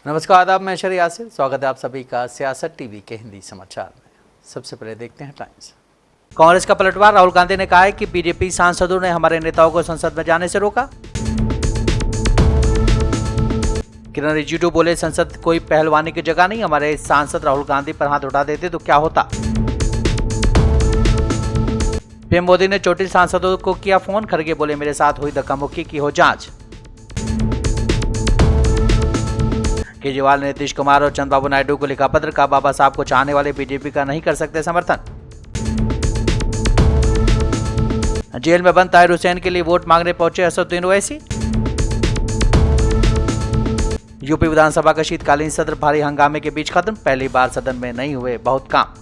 नमस्कार, आदाब, मैं शरी यासिर। स्वागत है आप सभी का सियासत टीवी के हिंदी समाचार में। सबसे पहले देखते हैं टाइम्स। कांग्रेस का पलटवार। राहुल गांधी ने कहा है कि बीजेपी सांसदों ने हमारे नेताओं को संसद में जाने से रोका। किरण रिजिजू बोले, संसद कोई पहलवानी की जगह नहीं, हमारे सांसद राहुल गांधी पर हाथ उठा देते तो क्या होता। पीएम मोदी ने चोटिल सांसदों को किया फोन। खड़गे बोले, मेरे साथ हुई धक्का मुक्की की हो जांच। केजरीवाल ने नीतीश कुमार और चंद्रबाबू नायडू को लिखा पत्र, कहा बाबा साहब को चाहने वाले बीजेपी का नहीं कर सकते समर्थन। जेल में बंद ताहिर हुसैन के लिए वोट मांगने पहुंचे असदुद्दीन ओवैसी। यूपी विधानसभा का शीतकालीन सत्र भारी हंगामे के बीच खत्म। पहली बार सदन में नहीं हुए बहुत काम।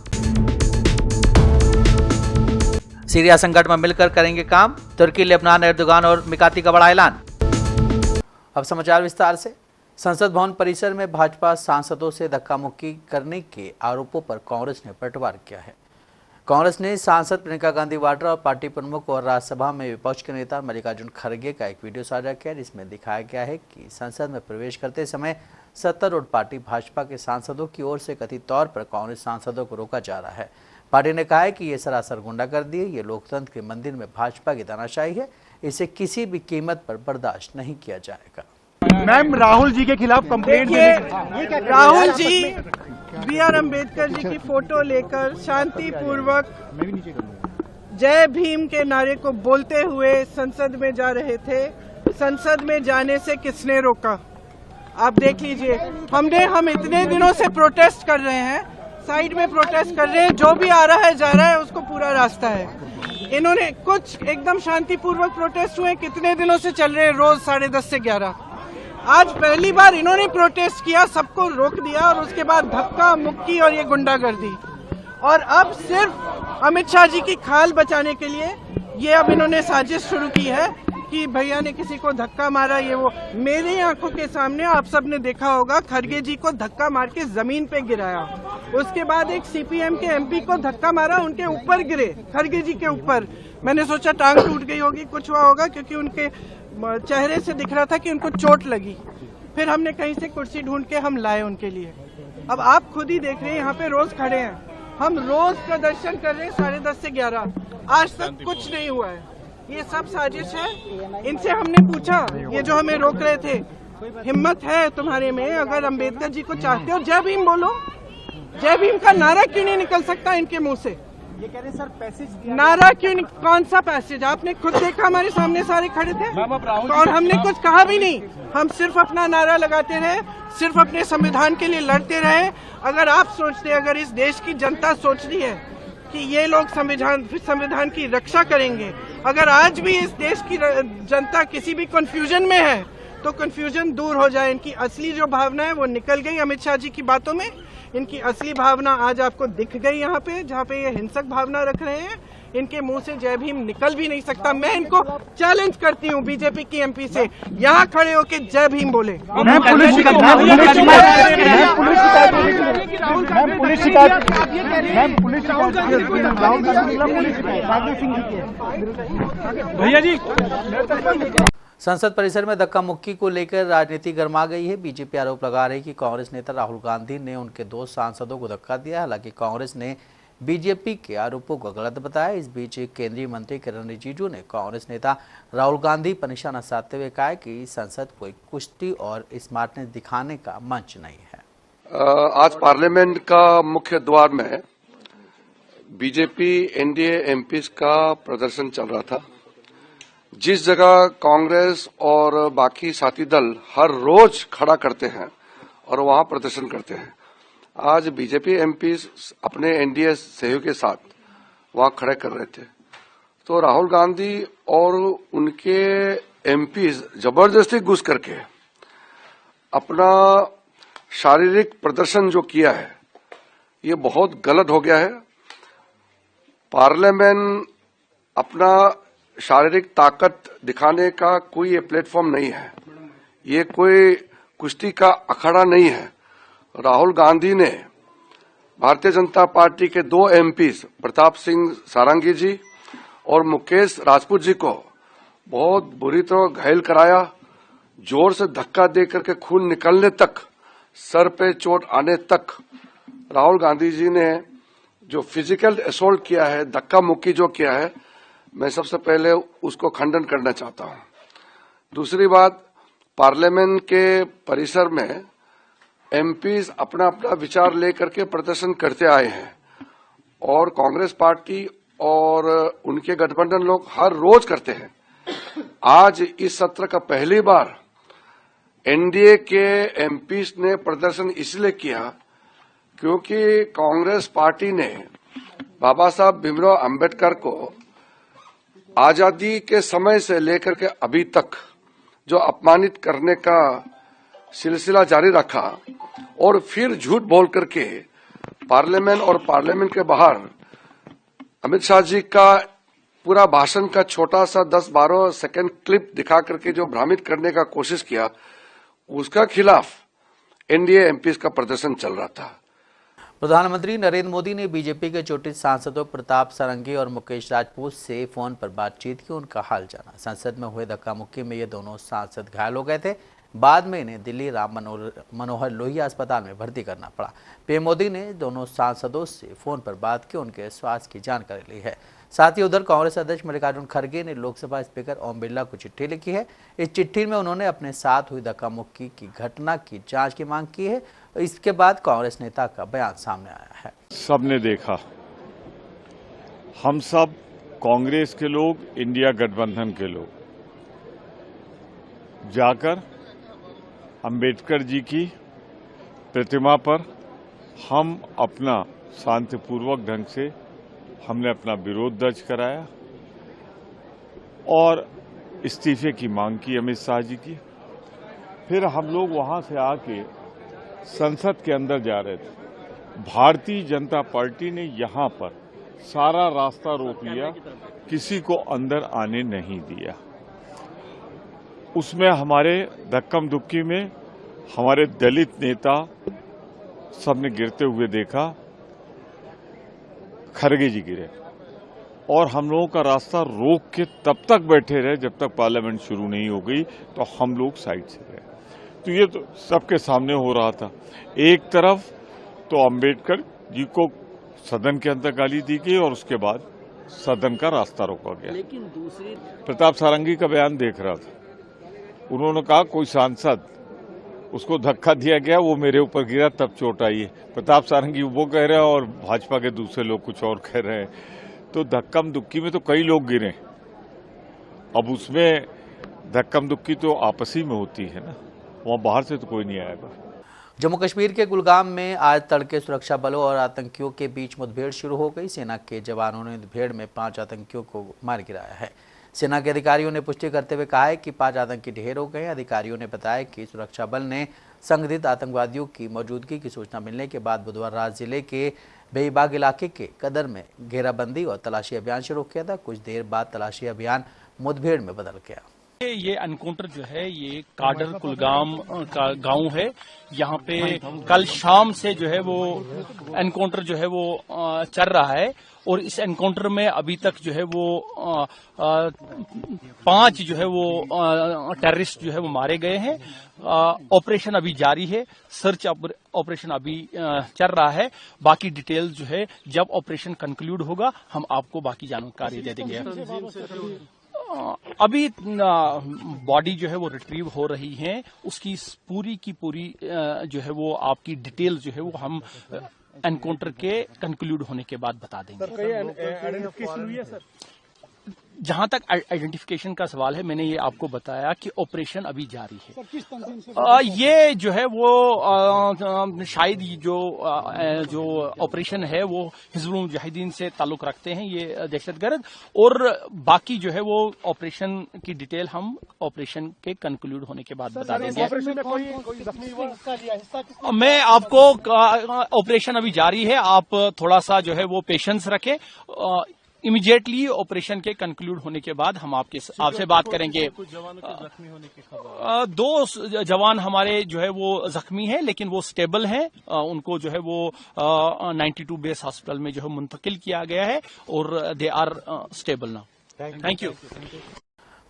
सीरिया संकट में मिलकर करेंगे काम। तुर्की, लेबनान, एर्दोगान और मिकाती का बड़ा ऐलान। अब समाचार विस्तार से। संसद भवन परिसर में भाजपा सांसदों से धक्का मुक्की करने के आरोपों पर कांग्रेस ने पलटवार किया है। कांग्रेस ने सांसद प्रियंका गांधी वाड्रा और पार्टी प्रमुख और राज्यसभा में विपक्ष के नेता मल्लिकार्जुन खड़गे का एक वीडियो साझा किया, जिसमें दिखाया गया है कि संसद में प्रवेश करते समय सत्तारूढ़ पार्टी भाजपा के सांसदों की ओर से कथित तौर पर कांग्रेस सांसदों को रोका जा रहा है। पार्टी ने कहा है कि ये सरासर गुंडागर्दी है, ये लोकतंत्र के मंदिर में भाजपा की तानाशाही है, इसे किसी भी कीमत पर बर्दाश्त नहीं किया जाएगा। मैम, राहुल जी के खिलाफ कंप्लेंट। राहुल जी बी.आर. अम्बेडकर जी की फोटो लेकर शांतिपूर्वक जय भीम के नारे को बोलते हुए संसद में जा रहे थे। संसद में जाने से किसने रोका? आप देख लीजिए। हम इतने दिनों से प्रोटेस्ट कर रहे हैं, साइड में प्रोटेस्ट कर रहे हैं, जो भी आ रहा है जा रहा है, उसको पूरा रास्ता है। इन्होंने कुछ एकदम शांतिपूर्वक प्रोटेस्ट हुए, कितने दिनों से चल रहे हैं, रोज 10:30 से 11। आज पहली बार इन्होंने प्रोटेस्ट किया, सबको रोक दिया और उसके बाद धक्का मुक्की और ये गुंडागर्दी। और अब सिर्फ अमित शाह जी की खाल बचाने के लिए ये अब इन्होंने साजिश शुरू की है कि भैया ने किसी को धक्का मारा, ये वो। मेरी आंखों के सामने आप सब ने देखा होगा, खड़गे जी को धक्का मार के जमीन पे गिराया। उसके बाद एक सीपीएम के एमपी को धक्का मारा, उनके ऊपर गिरे, खड़गे जी के ऊपर। मैंने सोचा टांग टूट गई होगी, कुछ हुआ होगा, क्योंकि उनके चेहरे से दिख रहा था कि उनको चोट लगी। फिर हमने कहीं से कुर्सी ढूंढ के हम लाए उनके लिए। अब आप खुद ही देख रहे हैं, यहाँ पे रोज खड़े हैं, हम रोज प्रदर्शन कर रहे हैं 10:30 से 11। आज तक कुछ नहीं हुआ है, ये सब साजिश है। इनसे हमने पूछा, ये जो हमें रोक रहे थे, हिम्मत है तुम्हारे में? अगर अम्बेडकर जी को चाहते हो, जय भीम बोलो। जय भीम का नारा क्यों नहीं निकल सकता इनके मुंह से? ये कह रहे सर पैसेज नारा क्यों नहीं? कौन सा पैसेज? आपने खुद देखा, हमारे सामने सारे खड़े थे और हमने कुछ कहा भी नहीं। हम सिर्फ अपना नारा लगाते रहे, सिर्फ अपने संविधान के लिए लड़ते रहे। अगर आप सोचते, अगर इस देश की जनता सोच रही है कि ये लोग संविधान की रक्षा करेंगे, अगर आज भी इस देश की जनता किसी भी कंफ्यूजन में है, तो कंफ्यूजन दूर हो जाए। इनकी असली जो भावना है वो निकल गई अमित शाह जी की बातों में। इनकी असली भावना आज आपको दिख गई यहाँ पे, जहाँ पे ये हिंसक भावना रख रहे हैं। इनके मुंह से जय भीम निकल भी नहीं सकता। मैं इनको चैलेंज करती हूँ, बीजेपी की एमपी से, यहाँ खड़े होके जय भीम बोले। भैया जी, संसद परिसर में धक्का मुक्की को लेकर राजनीति गर्मा गई है। बीजेपी आरोप लगा रही है कि कांग्रेस नेता राहुल गांधी ने उनके 2 सांसदों को धक्का दिया। हालांकि कांग्रेस ने बीजेपी के आरोपों को गलत बताया। इस बीच केंद्रीय मंत्री किरण रिजिजू ने कांग्रेस नेता राहुल गांधी पर निशाना साधते हुए कहा कि संसद कोई कुश्ती और स्मार्टनेस दिखाने का मंच नहीं है। आज पार्लियामेंट का मुख्य द्वार में बीजेपी एनडीए एमपीज का प्रदर्शन चल रहा था। जिस जगह कांग्रेस और बाकी साथी दल हर रोज खड़ा करते हैं और वहां प्रदर्शन करते हैं, आज बीजेपी एमपीज अपने एनडीए सहयोग के साथ वहां खड़े कर रहे थे। तो राहुल गांधी और उनके एमपीज जबरदस्ती घुस करके अपना शारीरिक प्रदर्शन जो किया है, ये बहुत गलत हो गया है। पार्लियामेंट अपना शारीरिक ताकत दिखाने का कोई ये प्लेटफॉर्म नहीं है, ये कोई कुश्ती का अखाड़ा नहीं है। राहुल गांधी ने भारतीय जनता पार्टी के 2 एमपीज प्रताप सिंह सारंगी जी और मुकेश राजपूत जी को बहुत बुरी तरह घायल कराया, जोर से धक्का दे करके खून निकलने तक सर पे चोट आने तक राहुल गांधी जी ने जो फिजिकल असोल्ट किया है, धक्का मुक्की जो किया है, मैं सबसे पहले उसको खंडन करना चाहता हूं। दूसरी बात, पार्लियामेंट के परिसर में एमपीज अपना अपना विचार लेकर के प्रदर्शन करते आए हैं और कांग्रेस पार्टी और उनके गठबंधन लोग हर रोज करते हैं। आज इस सत्र का पहली बार एनडीए के एमपीज ने प्रदर्शन इसलिए किया क्योंकि कांग्रेस पार्टी ने बाबा साहब भीमराव अंबेडकर को आजादी के समय से लेकर के अभी तक जो अपमानित करने का सिलसिला जारी रखा और फिर झूठ बोल करके पार्लियामेंट और पार्लियामेंट के बाहर अमित शाह जी का पूरा भाषण का छोटा सा 10-12 सेकंड क्लिप दिखा करके जो भ्रमित करने का कोशिश किया, उसका खिलाफ एनडीए एमपीज का प्रदर्शन चल रहा था। प्रधानमंत्री नरेंद्र मोदी ने बीजेपी के चोटिल सांसदों प्रताप सारंगी और मुकेश राजपूत से फोन पर बातचीत की, उनका हाल जाना। संसद में हुए धक्का मुक्की में ये दोनों सांसद घायल हो गए थे। बाद में इन्हें दिल्ली राम मनोहर लोहिया अस्पताल में भर्ती करना पड़ा। पीएम मोदी ने दोनों सांसदों से फोन पर बात की, उनके स्वास्थ्य की जानकारी ली है। साथ ही उधर कांग्रेस अध्यक्ष मल्लिकार्जुन खड़गे ने लोकसभा स्पीकर ओम बिरला को चिट्ठी लिखी है। इस चिट्ठी में उन्होंने अपने साथ हुई धक्का मुक्की की घटना की जांच की मांग की है। इसके बाद कांग्रेस नेता का बयान सामने आया है। सबने देखा, हम सब कांग्रेस के लोग, इंडिया गठबंधन के लोग जाकर अंबेडकर जी की प्रतिमा पर हम अपना शांतिपूर्वक ढंग से हमने अपना विरोध दर्ज कराया और इस्तीफे की मांग की अमित शाह जी की। फिर हम लोग वहां से आके संसद के अंदर जा रहे थे। भारतीय जनता पार्टी ने यहां पर सारा रास्ता रोक लिया, किसी को अंदर आने नहीं दिया। उसमें हमारे धक्कम दुक्की में हमारे दलित नेता सबने गिरते हुए देखा, खड़गे जी गिरे और हम लोगों का रास्ता रोक के तब तक बैठे रहे जब तक पार्लियामेंट शुरू नहीं हो गई, तो हम लोग साइड से गए। तो ये तो सबके सामने हो रहा था। एक तरफ तो अंबेडकर जी को सदन के अंदर गाली दी गई और उसके बाद सदन का रास्ता रोका गया। लेकिन दूसरी प्रताप सारंगी का बयान देख रहा था, उन्होंने कहा कोई सांसद उसको धक्का दिया गया, वो मेरे ऊपर गिरा तब चोट आई है। प्रताप सारंगी वो कह रहे हैं और भाजपा के दूसरे लोग कुछ और कह रहे हैं। तो धक्कम दुक्की में तो कई लोग गिरे। अब उसमें धक्कम दुक्की तो आपसी में होती है ना, वहां बाहर से तो कोई नहीं आएगा। जम्मू कश्मीर के कुलगाम में आज तड़के सुरक्षा बलों और आतंकियों के बीच मुठभेड़ शुरू हो गई। सेना के जवानों ने मुठभेड़ में 5 आतंकियों को मार गिराया है। सेना के अधिकारियों ने पुष्टि करते हुए कहा है कि 5 आतंकी ढेर हो गए। अधिकारियों ने बताया कि सुरक्षा बल ने संदिग्ध आतंकवादियों की मौजूदगी की सूचना मिलने के बाद बुधवार रात जिले के बेईबाग इलाके के कदर में घेराबंदी और तलाशी अभियान शुरू किया था। कुछ देर बाद तलाशी अभियान मुठभेड़ में बदल गया। ये एनकाउंटर जो है ये काडर कुलगाम का गांव है। यहाँ पे कल शाम से जो है वो एनकाउंटर जो है वो चल रहा है और इस एनकाउंटर में अभी तक जो है वो 5 जो है वो टेररिस्ट जो है वो मारे गए हैं। ऑपरेशन अभी जारी है, सर्च ऑपरेशन अभी चल रहा है। बाकी डिटेल जो है जब ऑपरेशन कंक्लूड होगा हम आपको बाकी जानकारी दे देंगे। अभी बॉडी जो है वो रिट्रीव हो रही है, उसकी पूरी की पूरी जो है वो आपकी डिटेल जो है वो हम एनकाउंटर के कंक्लूड होने के बाद बता देंगे। जहां तक आइडेंटिफिकेशन का सवाल है, मैंने ये आपको बताया कि ऑपरेशन अभी जारी है। ये जो है वो शायद जो ऑपरेशन है वो हिजबुल मुजाहिदीन से ताल्लुक रखते हैं, ये दहशतगर्द। और बाकी जो है वो ऑपरेशन की डिटेल हम ऑपरेशन के कंक्लूड होने के बाद बता देंगे। मैं आपको ऑपरेशन अभी जारी है, आप थोड़ा सा जो है वो पेशेंस रखें। इमीडिएटली ऑपरेशन के कंक्लूड होने के बाद हम आपसे बात करेंगे। 2 जवान हमारे जो है वो जख्मी हैं, लेकिन वो स्टेबल हैं। उनको जो है वो 92 बेस हॉस्पिटल में जो है मुंतकिल किया गया है और they are stable now. Thank you.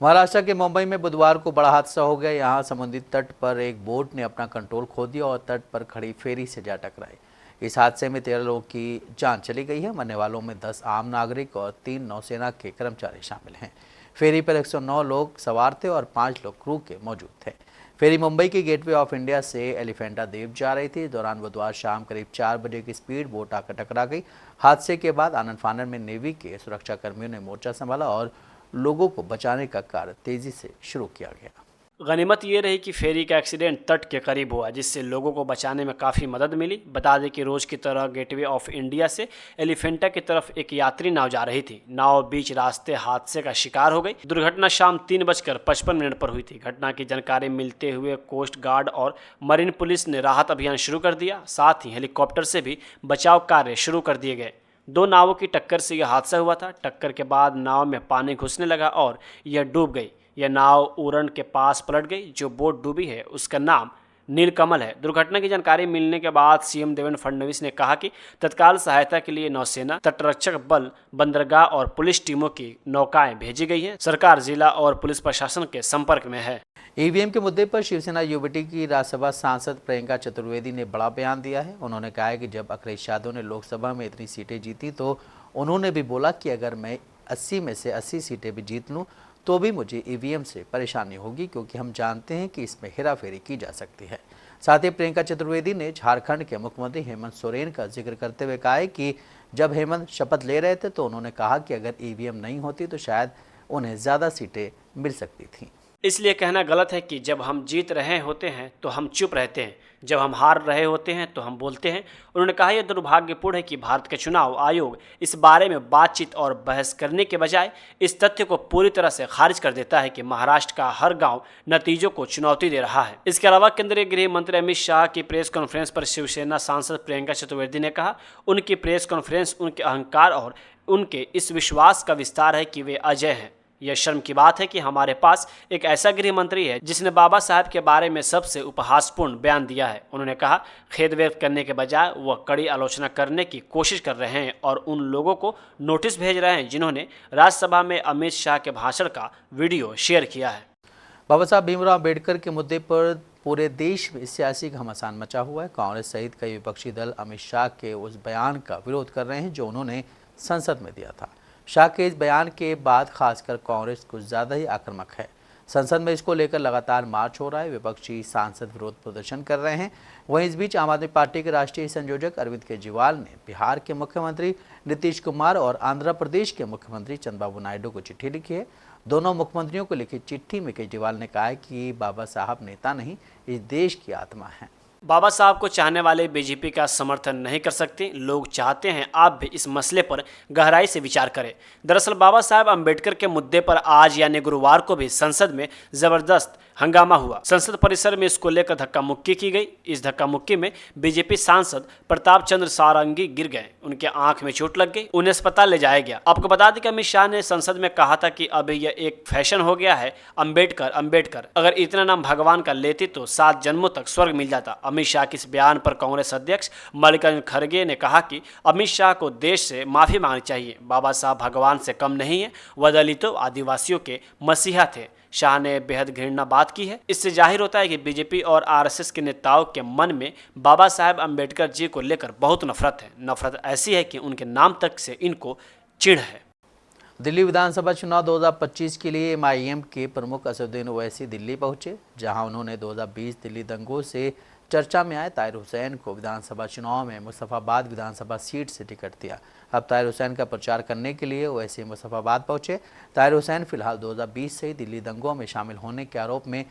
Maharashtra के मुंबई में बुधवार को बड़ा हादसा हो गया। यहाँ समुद्री तट पर एक बोट ने अपना कंट्रोल खो दिया और तट पर खड़ी फेरी से जा टकराई। इस हादसे में 13 लोगों की जान चली गई है। मरने वालों में 10 आम नागरिक और 3 नौसेना के कर्मचारी शामिल हैं। फेरी पर 109 लोग सवार थे और 5 लोग क्रू के मौजूद थे। फेरी मुंबई के गेटवे ऑफ इंडिया से एलिफेंटा द्वीप जा रही थी। इस दौरान बुधवार शाम करीब 4 बजे की स्पीड बोट आकर टकरा गई। हादसे के बाद आनंद फानन में नेवी के सुरक्षा कर्मियों ने मोर्चा संभाला और लोगों को बचाने का कार्य तेजी से शुरू किया गया। गनीमत ये रही कि फेरी का एक्सीडेंट तट के करीब हुआ, जिससे लोगों को बचाने में काफ़ी मदद मिली। बता दें कि रोज़ की तरह गेटवे ऑफ इंडिया से एलिफेंटा की तरफ एक यात्री नाव जा रही थी। नाव बीच रास्ते हादसे का शिकार हो गई। दुर्घटना शाम 3:55 पर हुई थी। घटना की जानकारी मिलते हुए कोस्ट गार्ड और मरीन पुलिस ने राहत अभियान शुरू कर दिया। साथ ही हेलीकॉप्टर से भी बचाव कार्य शुरू कर दिए गए। 2 नावों की टक्कर से यह हादसा हुआ था। टक्कर के बाद नाव में पानी घुसने लगा और यह डूब गई। यह नाव उरण के पास पलट गई। जो बोट डूबी है उसका नाम नीलकमल है। दुर्घटना की जानकारी मिलने के बाद सीएम देवेंद्र फडणवीस ने कहा कि तत्काल सहायता के लिए नौसेना, तटरक्षक बल, बंदरगाह और पुलिस टीमों की नौकाएं भेजी गई हैं। सरकार जिला और पुलिस प्रशासन के संपर्क में है। ईवीएम के मुद्दे पर शिवसेना युवटी की राज्यसभा सांसद प्रियंका चतुर्वेदी ने बड़ा बयान दिया है। उन्होंने कहा है कि जब अखिलेश यादव ने लोकसभा में इतनी सीटें जीती तो उन्होंने भी बोला कि अगर मैं 80 में से 80 सीटें भी जीत लूँ तो भी मुझे ईवीएम से परेशानी होगी, क्योंकि हम जानते हैं कि इसमें हेराफेरी की जा सकती है। साथ ही प्रियंका चतुर्वेदी ने झारखंड के मुख्यमंत्री हेमंत सोरेन का जिक्र करते हुए कहा है कि जब हेमंत शपथ ले रहे थे तो उन्होंने कहा कि अगर ईवीएम नहीं होती तो शायद उन्हें ज़्यादा सीटें मिल सकती थीं। इसलिए कहना गलत है कि जब हम जीत रहे होते हैं तो हम चुप रहते हैं, जब हम हार रहे होते हैं तो हम बोलते हैं। उन्होंने कहा यह दुर्भाग्यपूर्ण है कि भारत के चुनाव आयोग इस बारे में बातचीत और बहस करने के बजाय इस तथ्य को पूरी तरह से खारिज कर देता है कि महाराष्ट्र का हर गांव नतीजों को चुनौती दे रहा है। इसके अलावा केंद्रीय गृह मंत्री अमित शाह की प्रेस कॉन्फ्रेंस पर शिवसेना सांसद प्रियंका चतुर्वेदी ने कहा उनकी प्रेस कॉन्फ्रेंस उनके अहंकार और उनके इस विश्वास का विस्तार है कि वे अजय हैं। यह शर्म की बात है कि हमारे पास एक ऐसा गृह मंत्री है जिसने बाबा साहब के बारे में सबसे उपहासपूर्ण बयान दिया है। उन्होंने कहा खेद व्यक्त करने के बजाय वह कड़ी आलोचना करने की कोशिश कर रहे हैं और उन लोगों को नोटिस भेज रहे हैं जिन्होंने राज्यसभा में अमित शाह के भाषण का वीडियो शेयर किया है। बाबा साहब भीमराव अम्बेडकर के मुद्दे पर पूरे देश में सियासी घमासान मचा हुआ है। कांग्रेस सहित कई विपक्षी दल अमित शाह के उस बयान का विरोध कर रहे हैं जो उन्होंने संसद में दिया था। शाह के इस बयान के बाद खासकर कांग्रेस कुछ ज़्यादा ही आक्रामक है। संसद में इसको लेकर लगातार मार्च हो रहा है। विपक्षी सांसद विरोध प्रदर्शन कर रहे हैं। वहीं इस बीच आम आदमी पार्टी के राष्ट्रीय संयोजक अरविंद केजरीवाल ने बिहार के मुख्यमंत्री नीतीश कुमार और आंध्र प्रदेश के मुख्यमंत्री चंद्रबाबू नायडू को चिट्ठी लिखी है। दोनों मुख्यमंत्रियों को लिखी चिट्ठी में केजरीवाल ने कहा है कि बाबा साहब नेता नहीं, इस देश की आत्मा है। बाबा साहब को चाहने वाले बीजेपी का समर्थन नहीं कर सकते। लोग चाहते हैं आप भी इस मसले पर गहराई से विचार करें। दरअसल बाबा साहब अंबेडकर के मुद्दे पर आज यानी गुरुवार को भी संसद में जबरदस्त हंगामा हुआ। संसद परिसर में इसको लेकर धक्का मुक्की की गई। इस धक्का मुक्की में बीजेपी सांसद प्रताप चंद्र सारंगी गिर गए। उनके आंख में चोट लग गई। उन्हें अस्पताल ले जाया गया। आपको बता दें कि अमित शाह ने संसद में कहा था कि अब यह एक फैशन हो गया है, अंबेडकर अंबेडकर। अगर इतना नाम भगवान का लेते तो 7 जन्मों तक स्वर्ग मिल जाता। अमित शाह के इस बयान पर कांग्रेस अध्यक्ष मल्लिकार्जुन खड़गे ने कहा कि अमित शाह को देश से माफी मांगनी चाहिए। बाबा साहब भगवान से कम नहीं है, वह दलितों आदिवासियों के मसीहा थे। शाह ने बेहद घृणा बात की है। इससे जाहिर होता है कि बीजेपी और आरएसएस के नेताओं के मन में बाबा साहब अंबेडकर जी को लेकर बहुत नफरत है। नफरत ऐसी है कि उनके नाम तक से इनको चिढ़ है। दिल्ली विधानसभा चुनाव 2025 के लिए एमआईएम के प्रमुख असदुद्दीन ओवैसी दिल्ली पहुंचे, जहां उन्होंने 2020 दिल्ली दंगों से चर्चा में आए ताहिर हुसैन को विधानसभा चुनाव में मुस्तफाबाद विधानसभा सीट से टिकट दिया। अब ताहिर हुसैन का प्रचार करने के लिए ओवैसी मुस्तफाबाद पहुंचे। ताहिर हुसैन फिलहाल 2020 से दिल्ली दंगों में शामिल होने के आरोप में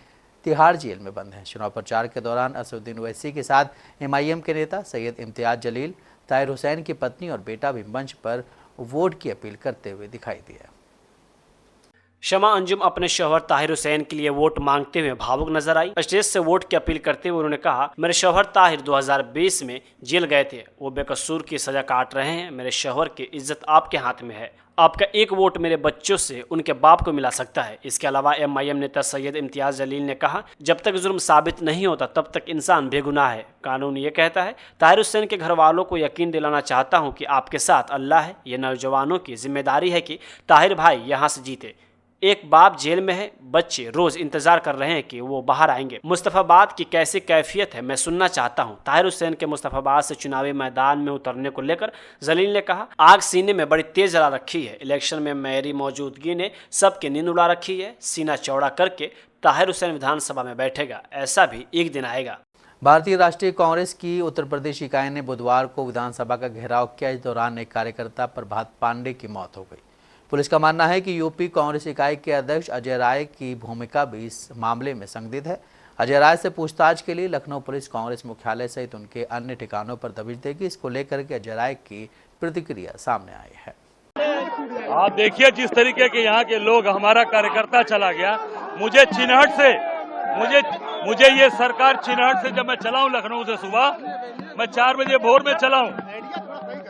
तिहाड़ जेल में बंद हैं। चुनाव प्रचार के दौरान असदुद्दीन ओवैसी के साथ एमआईएम के नेता सैयद इम्तियाज जलील, ताहिर हुसैन की पत्नी और बेटा भी मंच पर वोट की अपील करते हुए दिखाई दिया। शमा अंजुम अपने शौहर ताहिर हुसैन के लिए वोट मांगते हुए भावुक नजर आई। स्टेज से वोट की अपील करते हुए उन्होंने कहा, मेरे शौहर ताहिर 2020 में जेल गए थे, वो बेकसूर की सजा काट रहे हैं। मेरे शौहर की इज्जत आपके हाथ में है। आपका एक वोट मेरे बच्चों से उनके बाप को मिला सकता है। इसके अलावा एमआईएम नेता सैयद इम्तियाज जलील ने कहा, जब तक जुर्म साबित नहीं होता तब तक इंसान बेगुनाह है। कानून ये कहता है। ताहिर हुसैन के घर वालों को यकीन दिलाना चाहता हूँ कि आपके साथ अल्लाह है। ये नौजवानों की जिम्मेदारी है कि ताहिर भाई यहाँ से जीते। एक बाप जेल में है, बच्चे रोज इंतजार कर रहे हैं कि वो बाहर आएंगे। मुस्तफाबाद की कैसी कैफियत है मैं सुनना चाहता हूं। ताहिर हुसैन के मुस्तफाबाद से चुनावी मैदान में उतरने को लेकर जलील ने कहा, आग सीने में बड़ी तेज जला रखी है। इलेक्शन में मेरी मौजूदगी ने सबकी नींद उड़ा रखी है। सीना चौड़ा करके ताहिर हुसैन विधानसभा में बैठेगा, ऐसा भी एक दिन आएगा। भारतीय राष्ट्रीय कांग्रेस की उत्तर प्रदेश इकाई ने बुधवार को विधानसभा का घेराव किया। इस दौरान एक कार्यकर्ता प्रभात पांडे की मौत हो गई। पुलिस का मानना है कि यूपी कांग्रेस इकाई के अध्यक्ष अजय राय की भूमिका भी इस मामले में संदिग्ध है। अजय राय से पूछताछ के लिए लखनऊ पुलिस कांग्रेस मुख्यालय सहित उनके अन्य ठिकानों पर दबिश देगी। इसको लेकर के अजय राय की प्रतिक्रिया सामने आई है। आप देखिए जिस तरीके के यहाँ के लोग, हमारा कार्यकर्ता चला गया, मुझे चिन्हट से मुझे ये सरकार चिन्हट से, जब मैं चला हूँ लखनऊ से सुबह, मैं 4 बजे भोर में चला हूँ,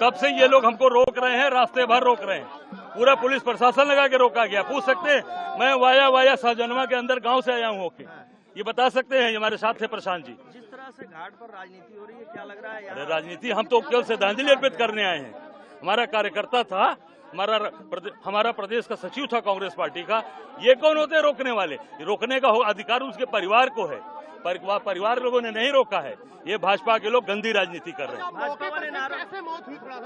तब से ये लोग हमको रोक रहे हैं, रास्ते भर रोक रहे हैं। पूरा पुलिस प्रशासन लगा के रोका गया। पूछ सकते हैं, मैं वाया शाहजनवा के अंदर गांव से आया हूँ होके, ये बता सकते हैं। हमारे साथ थे प्रशांत जी। जिस तरह से घाट पर राजनीति हो रही है, क्या लग रहा है? अरे राजनीति, हम तो केवल श्रद्धांजलि अर्पित करने आए हैं। हमारा कार्यकर्ता था, हमारा प्रदेश का सचिव था कांग्रेस पार्टी का। ये कौन होते हैं रोकने वाले? रोकने का अधिकार उसके परिवार को है, परिवार लोगों ने नहीं रोका है। ये भाजपा के लोग गंदी राजनीति कर रहे हैं।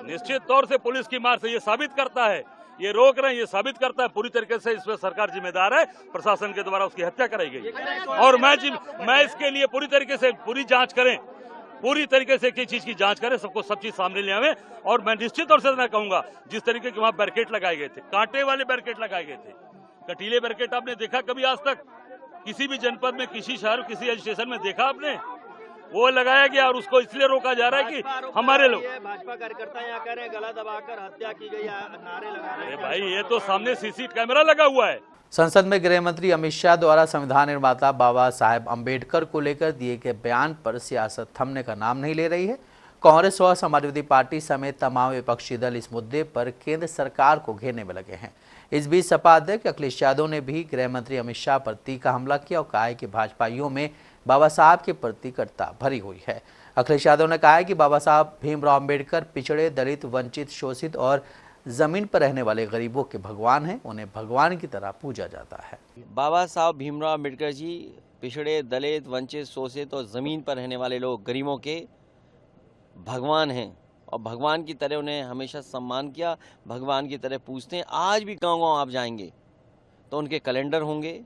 निश्चित तौर से पुलिस की मार से ये साबित करता है, ये रोक रहे हैं, ये साबित करता है पूरी तरीके से इसमें सरकार जिम्मेदार है। प्रशासन के द्वारा उसकी हत्या कराई गई और मैं इसके लिए पूरी तरीके से पूरी जांच करें, पूरी तरीके से किस चीज की जांच करें, सब चीज सामने ले आवे। और मैं निश्चित तौर से मैं कहूंगा, जिस तरीके के वहां बैरिकेड लगाए गए थे, कांटे वाले बैरिकेड लगाए गए थे, कटीले बैरिकेड आपने देखा कभी आज तक किसी भी जनपद में, किसी शहर, किसी स्टेशन में देखा आपने? वो लगाया गया और उसको इसलिए रोका जा रहा है कि हमारे लोग, भाजपा कार्यकर्ता यहाँ कह रहे हैं गला दबाकर हत्या की गई, नारे लगा रहे हैं। भाई ये तो सामने सीसी कैमरा लगा हुआ है। संसद में गृह मंत्री अमित शाह द्वारा संविधान निर्माता बाबा साहेब अम्बेडकर को लेकर दिए गए बयान पर सियासत थमने का नाम नहीं ले रही है। कांग्रेस और समाजवादी पार्टी समेत तमाम विपक्षी दल इस मुद्दे पर केंद्र सरकार को घेरने में लगे हैं। इस बीच सपा अध्यक्ष अखिलेश यादव ने भी गृह मंत्री अमित शाह पर तीखा हमला किया और कहा है कि भाजपाइयों में बाबा साहब के प्रति कटुता भरी हुई है। अखिलेश यादव ने कहा है कि बाबा साहब भीमराव अम्बेडकर पिछड़े, दलित, वंचित, शोषित और जमीन पर रहने वाले गरीबों के भगवान हैं। उन्हें भगवान की तरह पूजा जाता है। बाबा साहब भीमराव अम्बेडकर जी पिछड़े, दलित, वंचित, शोषित और जमीन पर रहने वाले लोग, गरीबों के भगवान हैं और भगवान की तरह उन्हें हमेशा सम्मान किया, भगवान की तरह पूजते हैं। आज भी गाँव-गाँव आप जाएंगे तो उनके कैलेंडर होंगे,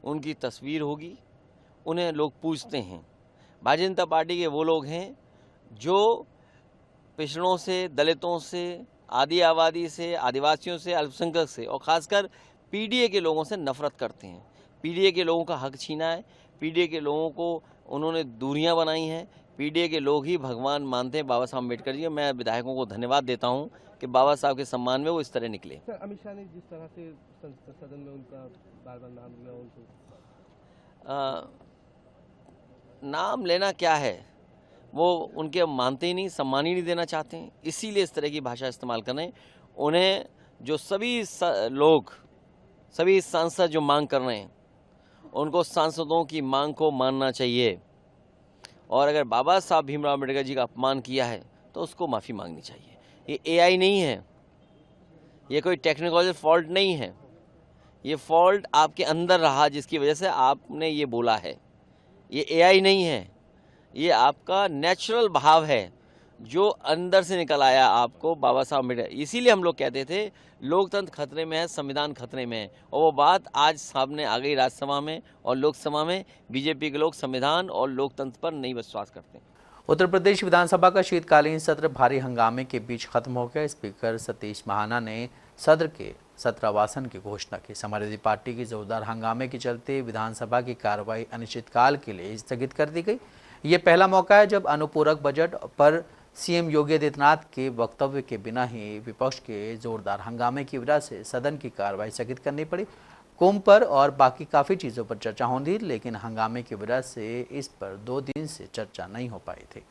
उनकी तस्वीर होगी, उन्हें लोग पूजते हैं। भारतीय जनता पार्टी के वो लोग हैं जो पिछड़ों से, दलितों से, आदि आबादी से, आदिवासियों से, अल्पसंख्यक से और खासकर पीडीए के लोगों से नफरत करते हैं। पीडीए के लोगों का हक छीना है, पीडीए के लोगों को उन्होंने दूरियां बनाई हैं। पीडीए के लोग ही भगवान मानते हैं बाबा साहब अम्बेडकर जी। मैं विधायकों को धन्यवाद देता हूं कि बाबा साहब के सम्मान में वो इस तरह निकले। अमित शाह ने जिस तरह से सदन में उनका बार-बार नाम लिया, उनको नाम लेना क्या है, वो उनके मानते ही नहीं, सम्मान ही नहीं देना चाहते हैं, इसीलिए इस तरह की भाषा इस्तेमाल कर रहे हैं। उन्हें जो सभी लोग, सभी सांसद जो मांग कर रहे हैं, उनको सांसदों की मांग को मानना चाहिए और अगर बाबा साहब भीमराव अम्बेडकर जी का अपमान किया है तो उसको माफ़ी मांगनी चाहिए। ये एआई नहीं है, ये कोई टेक्नोलॉजी फॉल्ट नहीं है, ये फॉल्ट आपके अंदर रहा जिसकी वजह से आपने ये बोला है। ये एआई नहीं है, ये आपका नेचुरल भाव है जो अंदर से निकल आया आपको बाबा साहब अम्बेडकर। इसीलिए हम लोग कहते थे लोकतंत्र खतरे में है, संविधान खतरे में है, और वो बात आज सामने आ गई। राज्यसभा में और लोकसभा में बीजेपी के लोग संविधान और लोकतंत्र पर नहीं विश्वास करते। उत्तर प्रदेश विधानसभा का शीतकालीन सत्र भारी हंगामे के बीच खत्म हो गया। स्पीकर सतीश महाना ने सत्र के सत्रावसान की घोषणा की। समाजवादी पार्टी की जोरदार हंगामे के चलते विधानसभा की कार्रवाई अनिश्चितकाल के लिए स्थगित कर दी गई। ये पहला मौका है जब अनुपूरक बजट पर सीएम योगी आदित्यनाथ के वक्तव्य के बिना ही विपक्ष के जोरदार हंगामे की वजह से सदन की कार्रवाई स्थगित करनी पड़ी। कुंभ पर और बाकी काफ़ी चीज़ों पर चर्चा होनी थी, लेकिन हंगामे की वजह से इस पर 2 दिन से चर्चा नहीं हो पाई थी।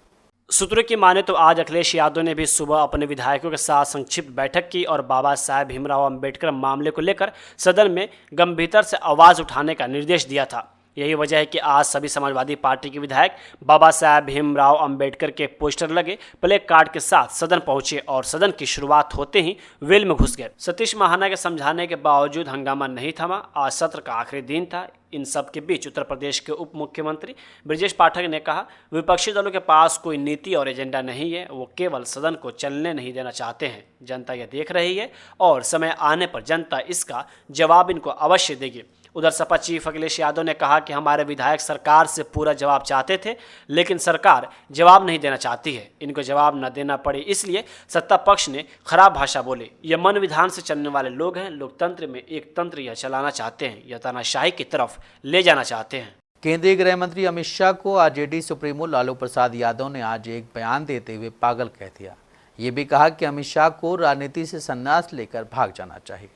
सूत्रों की माने तो आज अखिलेश यादव ने भी सुबह अपने विधायकों के साथ संक्षिप्त बैठक की और बाबा साहेब भीमराव अम्बेडकर मामले को लेकर सदन में गंभीरता से आवाज़ उठाने का निर्देश दिया था। यही वजह है कि आज सभी समाजवादी पार्टी के विधायक बाबा साहेब भीमराव अंबेडकर के पोस्टर लगे प्ले कार्ड के साथ सदन पहुंचे और सदन की शुरुआत होते ही वेल में घुस गए। सतीश महाना के समझाने के बावजूद हंगामा नहीं थमा। आज सत्र का आखिरी दिन था। इन सब के बीच उत्तर प्रदेश के उप मुख्यमंत्री ब्रजेश पाठक ने कहा, विपक्षी दलों के पास कोई नीति और एजेंडा नहीं है, वो केवल सदन को चलने नहीं देना चाहते हैं। जनता यह देख रही है और समय आने पर जनता इसका जवाब इनको अवश्य देगी। उधर सपा चीफ अखिलेश यादव ने कहा कि हमारे विधायक सरकार से पूरा जवाब चाहते थे, लेकिन सरकार जवाब नहीं देना चाहती है। इनको जवाब न देना पड़े इसलिए सत्ता पक्ष ने खराब भाषा बोली। यह मन विधान से चलने वाले लोग हैं। लोकतंत्र में एक तंत्र यह चलाना चाहते हैं, यह तानाशाही की तरफ ले जाना चाहते हैं। केंद्रीय गृह मंत्री अमित शाह को आरजेडी सुप्रीमो लालू प्रसाद यादव ने आज एक बयान देते हुए पागल कह दिया। ये भी कहा कि अमित शाह को राजनीति से संन्यास लेकर भाग जाना चाहिए।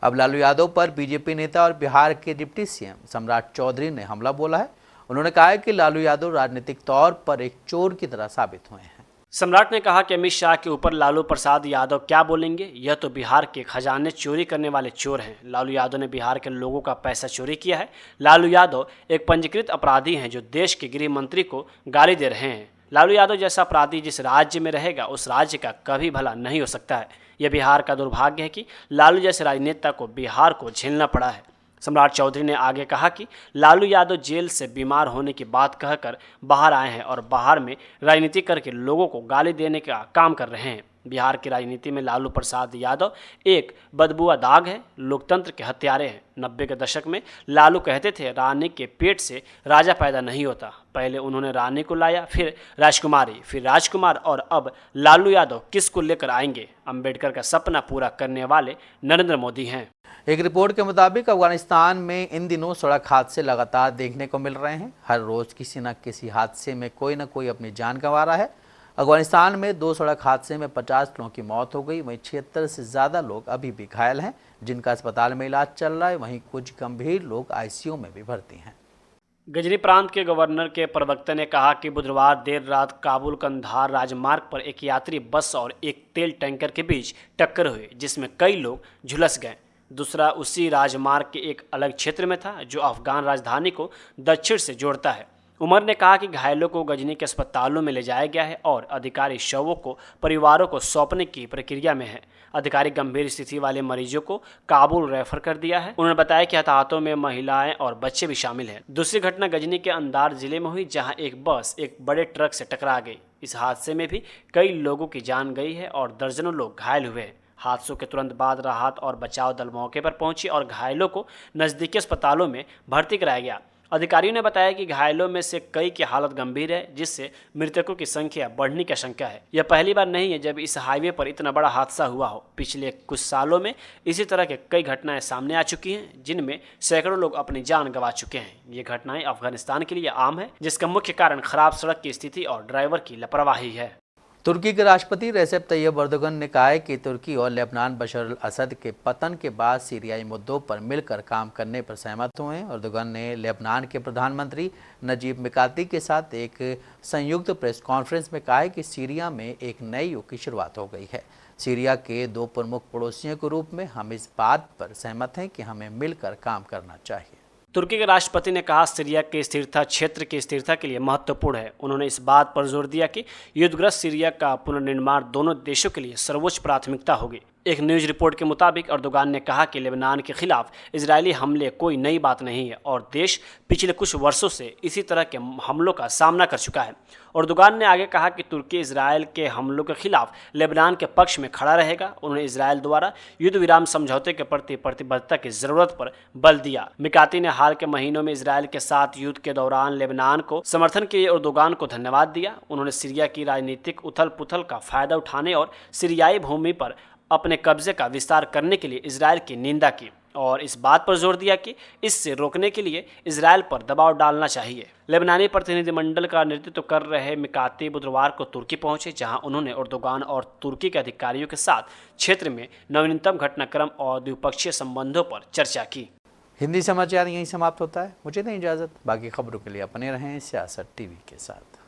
अब लालू यादव पर बीजेपी नेता और बिहार के डिप्टी सीएम सम्राट चौधरी ने हमला बोला है। उन्होंने कहा है कि लालू यादव राजनीतिक तौर पर एक चोर की तरह साबित हुए हैं। सम्राट ने कहा कि अमित शाह के ऊपर लालू प्रसाद यादव क्या बोलेंगे, यह तो बिहार के खजाने चोरी करने वाले चोर हैं। लालू यादव ने बिहार के लोगों का पैसा चोरी किया है। लालू यादव एक पंजीकृत अपराधी हैं जो देश के गृह मंत्री को गाली दे रहे हैं। लालू यादव जैसा अपराधी जिस राज्य में रहेगा उस राज्य का कभी भला नहीं हो सकता है। यह बिहार का दुर्भाग्य है कि लालू जैसे राजनेता को बिहार को झेलना पड़ा है। सम्राट चौधरी ने आगे कहा कि लालू यादव जेल से बीमार होने की बात कहकर बाहर आए हैं और बाहर में राजनीति करके लोगों को गाली देने का काम कर रहे हैं। बिहार की राजनीति में लालू प्रसाद यादव एक बदबुआ दाग है, लोकतंत्र के हत्यारे हैं। 90 के दशक में लालू कहते थे रानी के पेट से राजा पैदा नहीं होता। पहले उन्होंने रानी को लाया, फिर राजकुमारी, फिर राजकुमार और अब लालू यादव किसको लेकर आएंगे? अंबेडकर का सपना पूरा करने वाले नरेंद्र मोदी हैं। एक रिपोर्ट के मुताबिक अफगानिस्तान में इन दिनों सड़क हादसे लगातार देखने को मिल रहे हैं। हर रोज किसी न किसी हादसे में कोई न कोई अपनी जान गंवा रहा है। अफगानिस्तान में 2 सड़क हादसे में 50 लोगों की मौत हो गई। वहीं 76 से ज़्यादा लोग अभी भी घायल हैं, जिनका अस्पताल में इलाज चल रहा है। वहीं कुछ गंभीर लोग आईसीयू में भी भर्ती हैं। गजनी प्रांत के गवर्नर के प्रवक्ता ने कहा कि बुधवार देर रात काबुल कंधार राजमार्ग पर एक यात्री बस और एक तेल टैंकर के बीच टक्कर हुई, जिसमें कई लोग झुलस गए। दूसरा उसी राजमार्ग के एक अलग क्षेत्र में था जो अफगान राजधानी को दक्षिण से जोड़ता है। उमर ने कहा कि घायलों को गजनी के अस्पतालों में ले जाया गया है और अधिकारी शवों को परिवारों को सौंपने की प्रक्रिया में है। अधिकारी गंभीर स्थिति वाले मरीजों को काबुल रेफर कर दिया है। उन्होंने बताया कि हताहतों में महिलाएं और बच्चे भी शामिल हैं। दूसरी घटना गजनी के अंदार जिले में हुई, जहां एक बस एक बड़े ट्रक से टकरा गई। इस हादसे में भी कई लोगों की जान गई है और दर्जनों लोग घायल हुए हैं। हादसों के तुरंत बाद राहत और बचाव दल मौके पर पहुंची और घायलों को नजदीकी अस्पतालों में भर्ती कराया गया। अधिकारियों ने बताया कि घायलों में से कई की हालत गंभीर है, जिससे मृतकों की संख्या बढ़ने की आशंका है। यह पहली बार नहीं है जब इस हाईवे पर इतना बड़ा हादसा हुआ हो। पिछले कुछ सालों में इसी तरह के कई घटनाएं सामने आ चुकी हैं, जिनमें सैकड़ों लोग अपनी जान गंवा चुके हैं। ये घटनाएं अफगानिस्तान के लिए आम है, जिसका मुख्य कारण खराब सड़क की स्थिति और ड्राइवर की लापरवाही है। तुर्की के राष्ट्रपति रेसेप तैयब एर्दोगन ने कहा है कि तुर्की और लेबनान बशर अल असद के पतन के बाद सीरियाई मुद्दों पर मिलकर काम करने पर सहमत हुए हैं। एर्दोगन ने लेबनान के प्रधानमंत्री नजीब मिकाती के साथ एक संयुक्त प्रेस कॉन्फ्रेंस में कहा है कि सीरिया में एक नए युग की शुरुआत हो गई है। सीरिया के 2 प्रमुख पड़ोसियों के रूप में हम इस बात पर सहमत हैं कि हमें मिलकर काम करना चाहिए। तुर्की के राष्ट्रपति ने कहा सीरिया की स्थिरता क्षेत्र की स्थिरता के लिए महत्वपूर्ण है। उन्होंने इस बात पर जोर दिया कि युद्धग्रस्त सीरिया का पुनर्निर्माण दोनों देशों के लिए सर्वोच्च प्राथमिकता होगी। एक न्यूज रिपोर्ट के मुताबिक एर्दोगान ने कहा कि लेबनान के खिलाफ इजरायली हमले कोई नई बात नहीं है और देश पिछले कुछ वर्षों से इसी तरह के हमलों का सामना कर चुका है। एर्दोगान ने आगे कहा कि तुर्की इजरायल के हमलों के खिलाफ लेबनान के पक्ष में खड़ा रहेगा। उन्होंने इजरायल द्वारा युद्ध विराम समझौते के प्रति प्रतिबद्धता की जरूरत पर बल दिया। मिकाती ने हाल के महीनों में इजरायल के साथ युद्ध के दौरान लेबनान को समर्थन के लिए एर्दोगान को धन्यवाद दिया। उन्होंने सीरिया की राजनीतिक उथल पुथल का फायदा उठाने और सीरियाई भूमि पर अपने कब्जे का विस्तार करने के लिए इजरायल की निंदा की और इस बात पर जोर दिया कि इससे रोकने के लिए इजरायल पर दबाव डालना चाहिए। लेबनानी प्रतिनिधिमंडल का नेतृत्व कर रहे मिकाती बुधवार को तुर्की पहुंचे, जहां उन्होंने एर्दोगान और तुर्की के अधिकारियों के साथ क्षेत्र में नवीनतम घटनाक्रम और द्विपक्षीय संबंधों पर चर्चा की। हिंदी समाचार यहीं समाप्त होता है। मुझे दें इजाजत। बाकी खबरों के लिए अपने रहें सियासत टीवी के साथ।